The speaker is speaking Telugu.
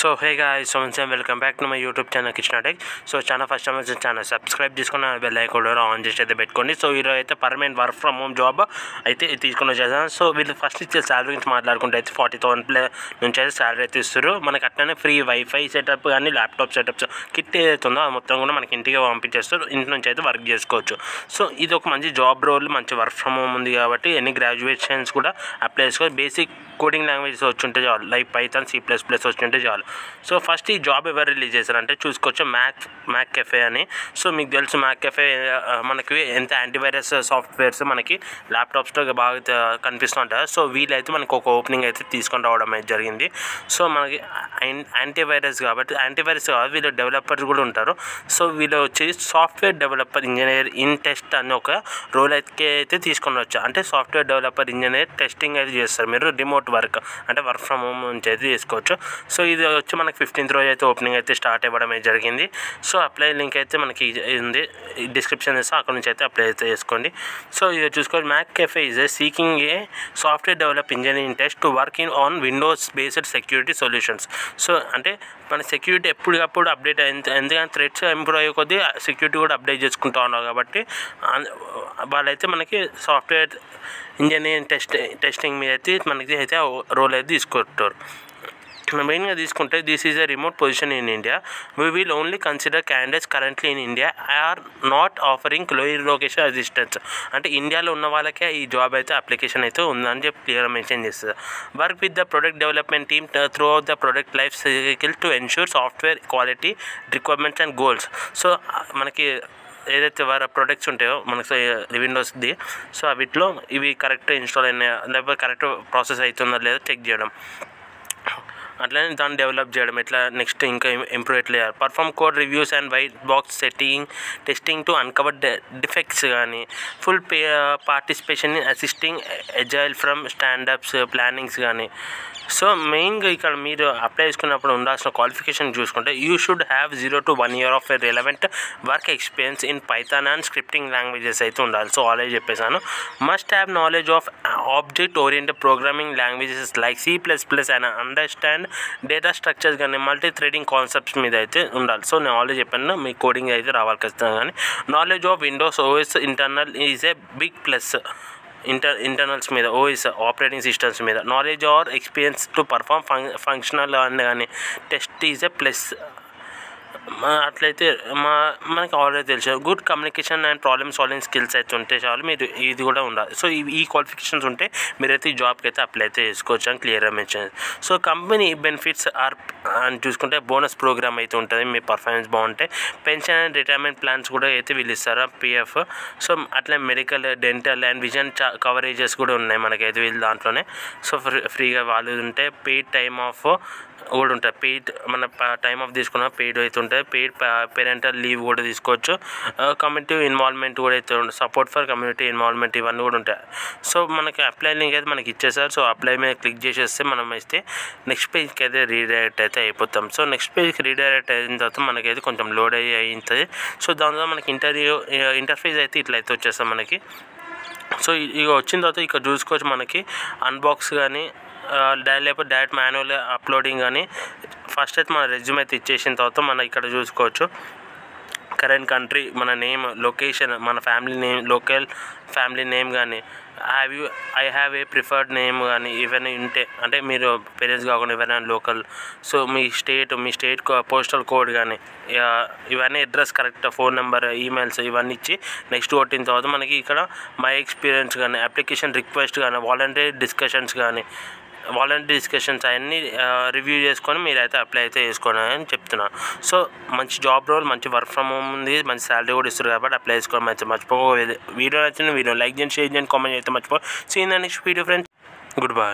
So hey guys, welcome back to my YouTube channel kitchen tech. So channel first time వచ్చిన ఛానల్ సబ్స్క్రైబ్ చేసుకుని బెల్ ఐకాన్ కూడా ఆన్ చేసి అయితే పెట్టుకోండి. సో ఈరోజు అయితే permanent work from home job అయితే తీసుకుని వచ్చేసాను. సో వీళ్ళు ఫస్ట్ ఇచ్చే శాలరీ గురించి మాట్లాడుకుంటే అయితే 40,000 నుంచి అయితే శాలరీ అయితే ఇస్తారు. మనకి అట్లనే ఫ్రీ వైఫై సెటప్ కానీ ల్యాప్టాప్ సెటప్స్ కిట్ ఏదైతుందో అది మొత్తం కూడా మనకి ఇంటికి పంపించేస్తారు. ఇంటి నుంచి అయితే వర్క్ చేసుకోవచ్చు. సో ఇది ఒక మంచి జాబ్ రోల్, మంచి వర్క్ ఫ్రమ్ హోమ్ ఉంది కాబట్టి ఎన్ని గ్రాడ్యుయేషన్స్ కూడా అప్లై చేసుకోవచ్చు. బేసిక్ కోడింగ్ లాంగ్వేజెస్ వచ్చి ఉంటే చాలు, లైక్ పైథాన్, C++ వచ్చి ఉంటే చాలు. సో ఫస్ట్ ఈ జాబ్ ఎవరు రిలీజ్ చేశారంటే చూసుకోవచ్చు, మ్యాక్ కెఫే అని. సో మీకు తెలుసు మ్యాక్ కెఫే మనకి ఎంత యాంటీవైరస్ సాఫ్ట్వేర్స్ మనకి ల్యాప్టాప్స్లో బాగా కనిపిస్తుంటాయి. సో వీళ్ళైతే మనకు ఒక ఓపెనింగ్ అయితే తీసుకొని రావడం అయితే జరిగింది. సో మనకి యాంటీవైరస్ కాబట్టి వీళ్ళు డెవలపర్స్ కూడా ఉంటారు. సో వీళ్ళు వచ్చి software developer engineer in test అని ఒక రోల్ అయితే తీసుకొని వచ్చారు. అంటే సాఫ్ట్వేర్ డెవలపర్ ఇంజనీర్ టెస్టింగ్ అయితే చేస్తారు. మీరు రిమోట్ వర్క్ అంటే వర్క్ ఫ్రమ్ హోమ్ నుంచి అయితే చేసుకోవచ్చు. సో ఇది వచ్చి మనకి 15th రోజు అయితే ఓపెనింగ్ అయితే స్టార్ట్ అవ్వడం అయితే జరిగింది. సో అప్లై లింక్ అయితే మనకి ఉంది, డిస్క్రిప్షన్ ఇస్తే అక్కడ నుంచి అయితే అప్లై అయితే చేసుకోండి. సో ఇది చూసుకోండి, McAfee is seeking a software develop engineering test to work in on Windows based security solutions. So అంటే మన సెక్యూరిటీ ఎప్పటికప్పుడు అప్డేట్ ఎందుకంటే థ్రెడ్స్ ఇంప్రూవ్ అయ్యే కొద్దీ సెక్యూరిటీ కూడా అప్డేట్ చేసుకుంటూ ఉన్నారు కాబట్టి వాళ్ళైతే మనకి సాఫ్ట్వేర్ ఇంజనీరింగ్ టెస్టింగ్ మీద అయితే మనకి అయితే రోల్ అయితే తీసుకుంటారు. మెయిన్గా తీసుకుంటే this is a remote position in India. We will only consider candidates currently in India are not offering location assistance. అంటే ఇండియాలో ఉన్న వాళ్ళకే ఈ జాబ్ అయితే అప్లికేషన్ అయితే ఉందని చెప్పి క్లియర్గా మెన్షన్ చేస్తుంది. Work with the product development team through out the product life cycle to ensure software quality requirements and goals. So మనకి ఏదైతే ప్రొడక్ట్స్ ఉంటాయో మనకి విండోస్ది, సో వీటిలో ఇవి కరెక్ట్ ఇన్స్టాల్ అయినాయా లేకపోతే కరెక్ట్ ప్రాసెస్ అవుతుందో లేదో చెక్ చేయడం, అట్లనే దాన్ని డెవలప్ చేయడం, ఎట్లా నెక్స్ట్ ఇంకా ఇంప్రూవ్ ఎట్లా చేయాలి, perform code reviews and white box testing to uncover defects కానీ, full participation in assisting agile from standups plannings కానీ. సో మెయిన్గా ఇక్కడ మీరు అప్లై చేసుకున్నప్పుడు ఉండాల్సిన క్వాలిఫికేషన్ చూసుకుంటే you should have 0 to 1 year of a relevant work experience in python and scripting languages అయితే ఉండాలి. సో ఆల్రెడీ చెప్పేశాను. Must have knowledge of object oriented programming languages like C++ and understand data structures కానీ మల్టీ థ్రెడింగ్ కాన్సెప్ట్స్ మీద అయితే ఉండాలి. సో నేను ఆల్రెడీ చెప్పాను, మీ కోడింగ్ అయితే రావాలి ఖచ్చితంగా. కానీ knowledge of Windows OS internal is a big plus. Internals మీద OS ఆపరేటింగ్ సిస్టమ్స్ మీద knowledge or experience to perform functional అని కానీ టెస్ట్ ఈజ్ ఏ ప్లస్. అట్లయితే మనకి ఆల్రెడీ తెలుసు good communication and problem solving skills అయితే ఉంటే చాలు, మీరు ఇది కూడా ఉండాలి. సో ఈ క్వాలిఫికేషన్స్ ఉంటే మీరైతే ఈ జాబ్కి అయితే అప్లై అయితే చేసుకోవచ్చు అని క్లియర్గా mention. So company benefits are అని చూసుకుంటే బోనస్ ప్రోగ్రామ్ అయితే ఉంటుంది, మీ పర్ఫార్మెన్స్ బాగుంటే. పెన్షన్ అండ్ రిటైర్మెంట్ ప్లాన్స్ కూడా అయితే వీళ్ళు ఇస్తారు, PF. సో అట్లా medical, dental and vision coverages కూడా ఉన్నాయి మనకైతే వీళ్ళు దాంట్లోనే. సో ఫ్రీగా వాళ్ళు ఉంటే పెయిడ్ టైమ్ ఆఫ్ కూడా ఉంటుంది. పెయిడ్ మన టైమ్ ఆఫ్ తీసుకున్న పెయిడ్ అయితే ఉంటుంది. పెయిడ్ పేరెంటల్ లీవ్ కూడా తీసుకోవచ్చు. కమ్యూనిటీ ఇన్వాల్వ్మెంట్ కూడా అయితే ఉంటుంది, సపోర్ట్ ఫర్ కమ్యూనిటీ ఇన్వాల్వ్మెంట్ ఇవన్నీ కూడా ఉంటాయి. సో మనకి అప్లై లింక్ అయితే మనకి ఇచ్చేసారు. సో అప్లై మీద క్లిక్ చేసేస్తే మనం అయితే నెక్స్ట్ పేజ్కి అయితే రీడైరెక్ట్ అయితే అయిపోతాం. సో నెక్స్ట్ పేజ్కి రీడైరెక్ట్ అయిన తర్వాత మనకైతే కొంచెం లోడ్ అవుతుంది. సో దాని తర్వాత మనకి ఇంటర్ఫేస్ అయితే ఇట్లా అయితే వచ్చేస్తాం మనకి. సో ఇక వచ్చిన తర్వాత ఇక్కడ చూసుకోవచ్చు మనకి అన్బాక్స్ కానీ లేకపోతే డైరెక్ట్ మాన్యువల్ అప్లోడింగ్ కానీ. ఫస్ట్ అయితే మన రెజ్యూమ్ అయితే ఇచ్చేసిన తర్వాత మనం ఇక్కడ చూసుకోవచ్చు కరెంట్ కంట్రీ, మన నేమ్, లొకేషన్, మన family name, local family name కానీ, I have a preferred name కానీ ఇవన్నీ ఉంటే, అంటే మీరు పేరెంట్స్ కాకుండా ఎవరైనా లోకల్. సో మీ స్టేట్ పోస్టల్ కోడ్ కానీ ఇవన్నీ address correct, phone number, emails ఇవన్నీ ఇచ్చి నెక్స్ట్ కొట్టిన తర్వాత మనకి ఇక్కడ మై ఎక్స్పీరియన్స్ కానీ, అప్లికేషన్ రిక్వెస్ట్ కానీ, వాలంటరీ డిస్కషన్స్ అవన్నీ రివ్యూ చేసుకొని మీరైతే అప్లై అయితే చేసుకోండి అని చెప్తున్నాను. సో మంచి జాబ్ రోల్, మంచి వర్క్ ఫ్రమ్ హోమ్ ఉంది, మంచి శాలరీ కూడా ఇస్తారు కాబట్టి అప్లై చేసుకోవడం అయితే మర్చిపోలేదు. వీడియో నచ్చిన వీడియో లైక్ చేయండి, షేర్ చేయండి, కామెంట్ అయితే మర్చిపో. See in the next video friends. Good bye.